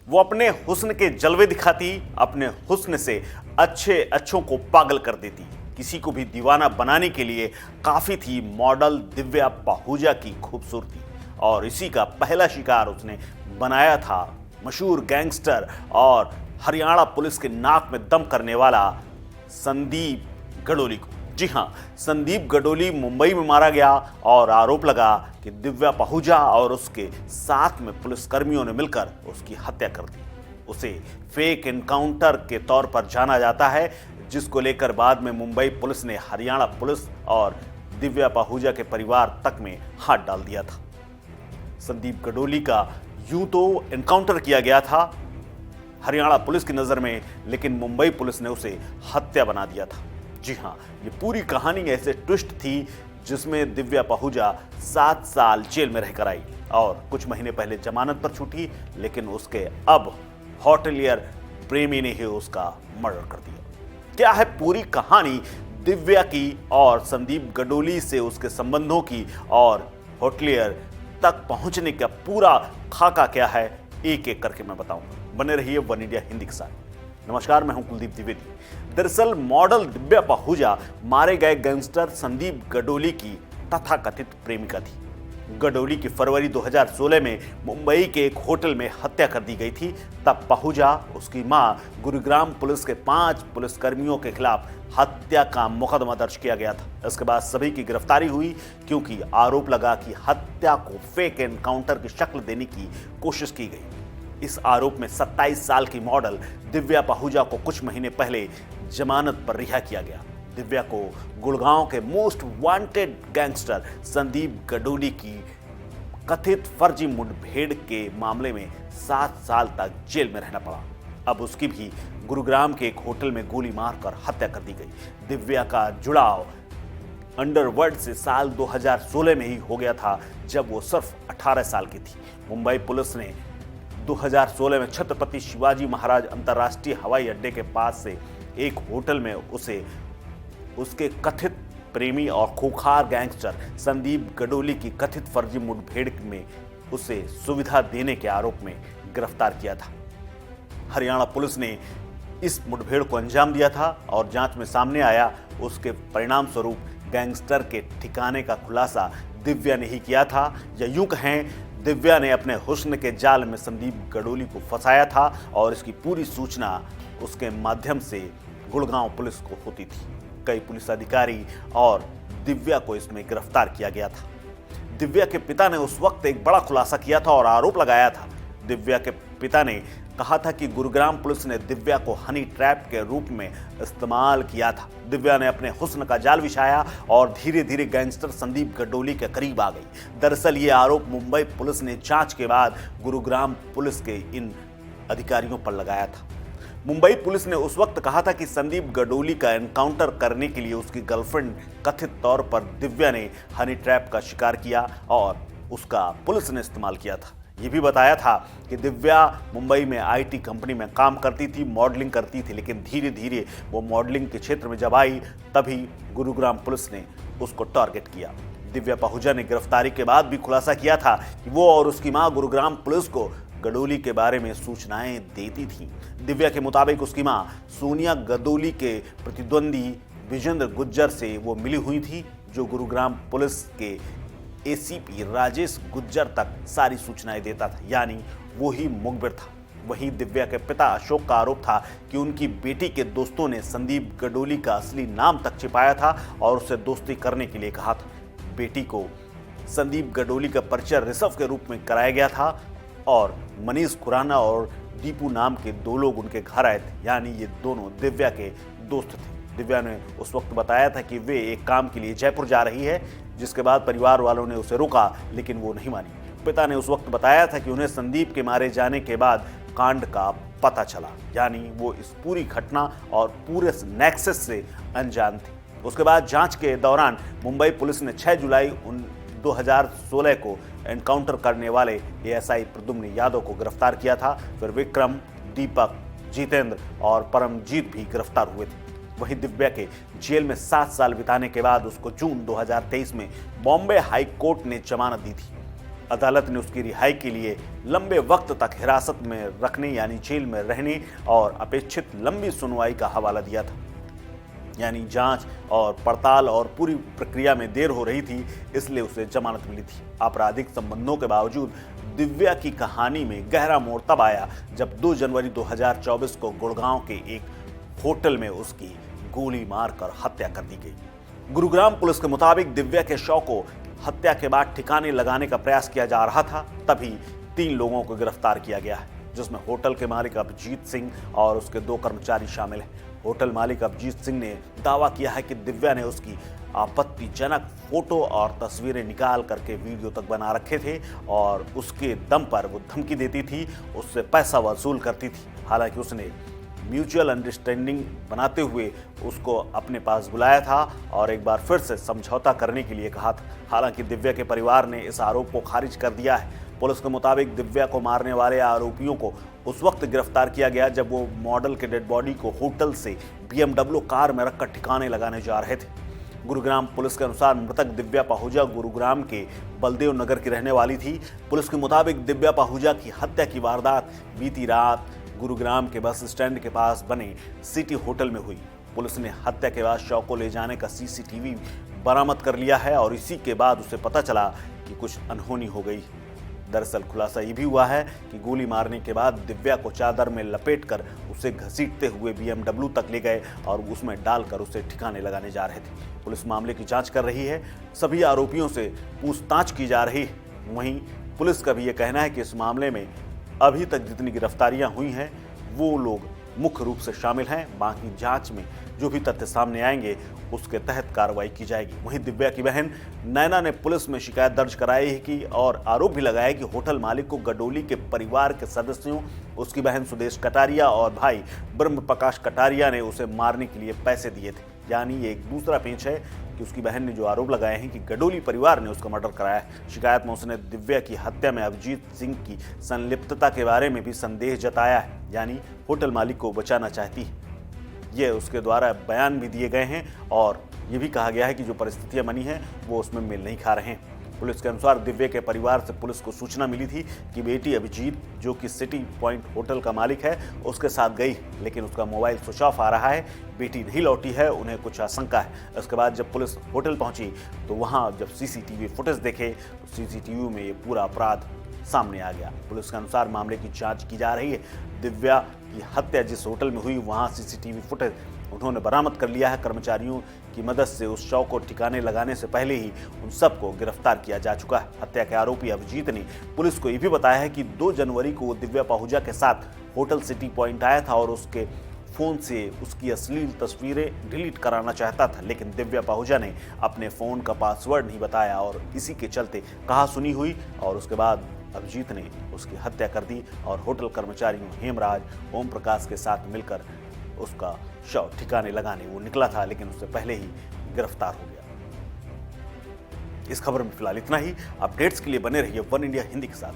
वो अपने हुस्न के जलवे दिखाती, अपने हुस्न से अच्छे अच्छों को पागल कर देती। किसी को भी दीवाना बनाने के लिए काफी थी मॉडल दिव्या पाहुजा की खूबसूरती, और इसी का पहला शिकार उसने बनाया था मशहूर गैंगस्टर और हरियाणा पुलिस के नाक में दम करने वाला संदीप गडोली को। जी हां, संदीप गडोली मुंबई में मारा गया और आरोप लगा कि दिव्या पाहुजा और उसके साथ में पुलिसकर्मियों ने मिलकर उसकी हत्या कर दी। उसे फेक एनकाउंटर के तौर पर जाना जाता है, जिसको लेकर बाद में मुंबई पुलिस ने हरियाणा पुलिस और दिव्या पाहुजा के परिवार तक में हाथ डाल दिया था। संदीप गडोली का यूं तो एनकाउंटर किया गया था हरियाणा पुलिस की नजर में, लेकिन मुंबई पुलिस ने उसे हत्या बना दिया था। जी हां, ये पूरी कहानी ऐसे ट्विस्ट थी जिसमें दिव्या पाहुजा 7 साल जेल में रहकर आई और कुछ महीने पहले जमानत पर छूटी, लेकिन उसके अब होटलियर प्रेमी ने ही उसका मर्डर कर दिया। क्या है पूरी कहानी दिव्या की और संदीप गडोली से उसके संबंधों की और होटलियर तक पहुंचने का पूरा खाका क्या है, एक एक करके मैं बताऊंगा। बने रहिए वन इंडिया हिंदी के साथ। नमस्कार, मैं हूं कुलदीप द्विवेदी। दरअसल मॉडल दिव्या पाहुजा मारे गए गैंगस्टर संदीप गडोली की तथाकथित प्रेमिका थी। गडोली की फरवरी 2016 में मुंबई के एक होटल में हत्या कर दी गई थी। तब पाहुजा, उसकी मां, गुरुग्राम पुलिस के 5 पुलिसकर्मियों के खिलाफ हत्या का मुकदमा दर्ज किया गया था। इसके बाद सभी की गिरफ्तारी हुई, क्योंकि आरोप लगा कि हत्या को फेक एनकाउंटर की शक्ल देने की कोशिश की गई। इस आरोप में 27 साल की मॉडल दिव्या पाहुजा को कुछ महीने पहले जमानत पर रिहा किया गया। दिव्या को गुड़गांव के most wanted gangster Sandeep Gadoli की कथित फर्जी मुठभेड़ के मामले में 7 साल तक जेल में रहना पड़ा। अब उसकी भी गुरुग्राम के एक होटल में गोली मारकर हत्या कर दी गई। दिव्या का जुड़ाव अंडरवर्ल्ड से साल 2016 में ही हो गया था, जब वो सिर्फ 18 साल की थी। मुंबई पुलिस ने 2016 में छत्रपति शिवाजी महाराज अंतर्राष्ट्रीय हवाई अड्डे के पास से एक होटल में उसे उसके कथित प्रेमी और खूंखार गैंगस्टर संदीप गडोली की कथित फर्जी मुठभेड़ में उसे सुविधा देने के आरोप में गिरफ्तार किया था। हरियाणा पुलिस ने इस मुठभेड़ को अंजाम दिया था और जांच में सामने आया, उसके परिणाम स्वरूप गैंगस्टर के ठिकाने का खुलासा दिव्या ने ही किया था। या यूं कहें, दिव्या ने अपने हुस्न के जाल में संदीप गडोली को फंसाया था और इसकी पूरी सूचना उसके माध्यम से गुड़गांव पुलिस को होती थी। कई पुलिस अधिकारी और दिव्या को इसमें गिरफ्तार किया गया था। दिव्या के पिता ने उस वक्त एक बड़ा खुलासा किया था और आरोप लगाया था। दिव्या के पिता ने कहा था कि गुरुग्राम पुलिस ने दिव्या को हनी ट्रैप के रूप में इस्तेमाल किया था। दिव्या ने अपने हुस्न का जाल बिछाया और धीरे धीरे गैंगस्टर संदीप गडोली के करीब आ गई। दरअसल ये आरोप मुंबई पुलिस ने जांच के बाद गुरुग्राम पुलिस के इन अधिकारियों पर लगाया था। मुंबई पुलिस ने उस वक्त कहा था कि संदीप गडोली का एनकाउंटर करने के लिए उसकी गर्लफ्रेंड कथित तौर पर दिव्या ने हनी ट्रैप का शिकार किया और उसका पुलिस ने इस्तेमाल किया था। ये भी बताया था कि दिव्या मुंबई में आईटी कंपनी में काम करती थी, मॉडलिंग करती थी, लेकिन धीरे धीरे वो मॉडलिंग के क्षेत्र में जब आई तभी गुरुग्राम पुलिस ने उसको टारगेट किया। दिव्या पाहुजा ने गिरफ्तारी के बाद भी खुलासा किया था कि वो और उसकी मां गुरुग्राम पुलिस को गडोली के बारे में सूचनाएं देती थी। दिव्या के मुताबिक उसकी मां सोनिया गडोली के प्रतिद्वंदी विजेंद्र गुज्जर से वो मिली हुई थी, जो गुरुग्राम पुलिस के एसीपी राजेश गुज्जर तक सारी सूचनाएं देता था, यानी वो ही मुखबिर था। वहीं दिव्या के पिता अशोक का आरोप था कि उनकी बेटी के दोस्तों ने संदीप गडोली का असली नाम तक छिपाया था और उससे दोस्ती करने के लिए कहा था। बेटी को संदीप गडोली का परिचय ऋषभ के रूप में कराया गया था और मनीष खुराना और दीपू नाम के 2 लोग उनके घर आए थे, यानी ये दोनों दिव्या के दोस्त थे। दिव्या ने उस वक्त बताया था कि वे एक काम के लिए जयपुर जा रही है, जिसके बाद परिवार वालों ने उसे रोका, लेकिन वो नहीं मानी। पिता ने उस वक्त बताया था कि उन्हें संदीप के मारे जाने के बाद कांड का पता चला, यानी वो इस पूरी घटना और पूरे नेक्सस से अनजान थे। उसके बाद जांच के दौरान मुंबई पुलिस ने 6 जुलाई 2016 को एनकाउंटर करने वाले एएसआई प्रद्युम्न यादव को गिरफ्तार किया था। फिर विक्रम, दीपक, जितेंद्र और परमजीत भी गिरफ्तार हुए थे। वहीं दिव्या के जेल में 7 साल बिताने के बाद उसको जून 2023 में बॉम्बे हाई कोर्ट ने जमानत दी थी। अदालत ने उसकी रिहाई के लिए लंबे वक्त तक हिरासत में रखने यानी जेल में रहने और अपेक्षित लंबी सुनवाई का हवाला दिया था। यानी जांच और पड़ताल और पूरी प्रक्रिया में देर हो रही थी, इसलिए उसे जमानत मिली थी। आपराधिक संबंधों के बावजूद दिव्या की कहानी में गहरा मोड़ तब आया जब 2 जनवरी 2024 को गुड़गांव के एक होटल में उसकी गोली मारकर हत्या कर दी गई। गुरुग्राम पुलिस के मुताबिक दिव्या के शव को हत्या के बाद ठिकाने लगाने का प्रयास किया जा रहा था, तभी 3 लोगों को गिरफ्तार किया गया है, जिसमें होटल के मालिक अभिजीत सिंह और उसके 2 कर्मचारी शामिल हैं। होटल मालिक अभिजीत सिंह ने दावा किया है कि दिव्या ने उसकी आपत्तिजनक फोटो और तस्वीरें निकाल करके वीडियो तक बना रखे थे और उसके दम पर वो धमकी देती थी, उससे पैसा वसूल करती थी। हालांकि उसने म्यूचुअल अंडरस्टैंडिंग बनाते हुए उसको अपने पास बुलाया था और एक बार फिर से समझौता करने के लिए कहा था। हालांकि दिव्या के परिवार ने इस आरोप को खारिज कर दिया है। पुलिस के मुताबिक दिव्या को मारने वाले आरोपियों को उस वक्त गिरफ्तार किया गया जब वो मॉडल के डेड बॉडी को होटल से BMW कार में रखकर ठिकाने लगाने जा रहे थे। गुरुग्राम पुलिस के अनुसार मृतक दिव्या पाहुजा गुरुग्राम के बलदेव नगर की रहने वाली थी। पुलिस के मुताबिक दिव्या पाहुजा की हत्या की वारदात बीती रात गुरुग्राम के बस स्टैंड के पास बने सिटी होटल में हुई। पुलिस ने हत्या के बाद शव को ले जाने का CCTV बरामद कर लिया है और इसी के बाद उसे पता चला कि कुछ अनहोनी हो गई। दरअसल खुलासा ये भी हुआ है कि गोली मारने के बाद दिव्या को चादर में लपेटकर उसे घसीटते हुए BMW तक ले गए और उसमें डालकर उसे ठिकाने लगाने जा रहे थे। पुलिस मामले की जांच कर रही है, सभी आरोपियों से पूछताछ की जा रही है। वहीं पुलिस का भी ये कहना है कि इस मामले में अभी तक जितनी गिरफ्तारियां हुई हैं वो लोग मुख्य रूप से शामिल हैं। बाकी जांच में जो भी तथ्य सामने आएंगे उसके तहत कार्रवाई की जाएगी। वहीं दिव्या की बहन नैना ने पुलिस में शिकायत दर्ज कराई है कि और आरोप भी लगाया कि होटल मालिक को गडोली के परिवार के सदस्यों, उसकी बहन सुदेश कटारिया और भाई ब्रह्म प्रकाश कटारिया ने उसे मारने के लिए पैसे दिए थे। यानी ये एक दूसरा पेंच है कि उसकी बहन ने जो आरोप लगाए हैं कि गडोली परिवार ने उसका मर्डर कराया है। शिकायत में उसने दिव्या की हत्या में अभिजीत सिंह की संलिप्तता के बारे में भी संदेह जताया है, यानी होटल मालिक को बचाना चाहती है। ये उसके द्वारा बयान भी दिए गए हैं और ये भी कहा गया है कि जो परिस्थितियां बनी हैं वो उसमें मेल नहीं खा रहे हैं। पुलिस के अनुसार दिव्या के परिवार से पुलिस को सूचना मिली थी कि बेटी अभिजीत, जो कि सिटी पॉइंट होटल का मालिक है, उसके साथ गई, लेकिन उसका मोबाइल स्विच ऑफ आ रहा है, बेटी नहीं लौटी है, उन्हें कुछ आशंका है। इसके बाद जब पुलिस होटल पहुंची तो वहां जब CCTV फुटेज देखे तो CCTV में ये पूरा अपराध सामने आ गया। पुलिस के अनुसार मामले की जांच की जा रही है। दिव्या की हत्या जिस होटल में हुई वहां CCTV फुटेज उन्होंने बरामद कर लिया है। कर्मचारियों की मदद से उस शव को ठिकाने लगाने से पहले ही उन सबको गिरफ्तार किया जा चुका है। हत्या के आरोपी अभिजीत ने पुलिस को यह भी बताया है कि 2 जनवरी को दिव्या पाहुजा के साथ होटल सिटी पॉइंट आया था और उसके फोन से उसकी अश्लील तस्वीरें डिलीट कराना चाहता था, लेकिन दिव्या पाहुजा ने अपने फोन का पासवर्ड नहीं बताया और इसी के चलते कहासुनी हुई और उसके बाद अभिजीत ने उसकी हत्या कर दी और होटल कर्मचारियों हेमराज, ओम प्रकाश के साथ मिलकर उसका शव ठिकाने लगाने वो निकला था, लेकिन उससे पहले ही गिरफ्तार हो गया। इस खबर में फिलहाल इतना ही। अपडेट्स के लिए बने रहिए वन इंडिया हिंदी के साथ।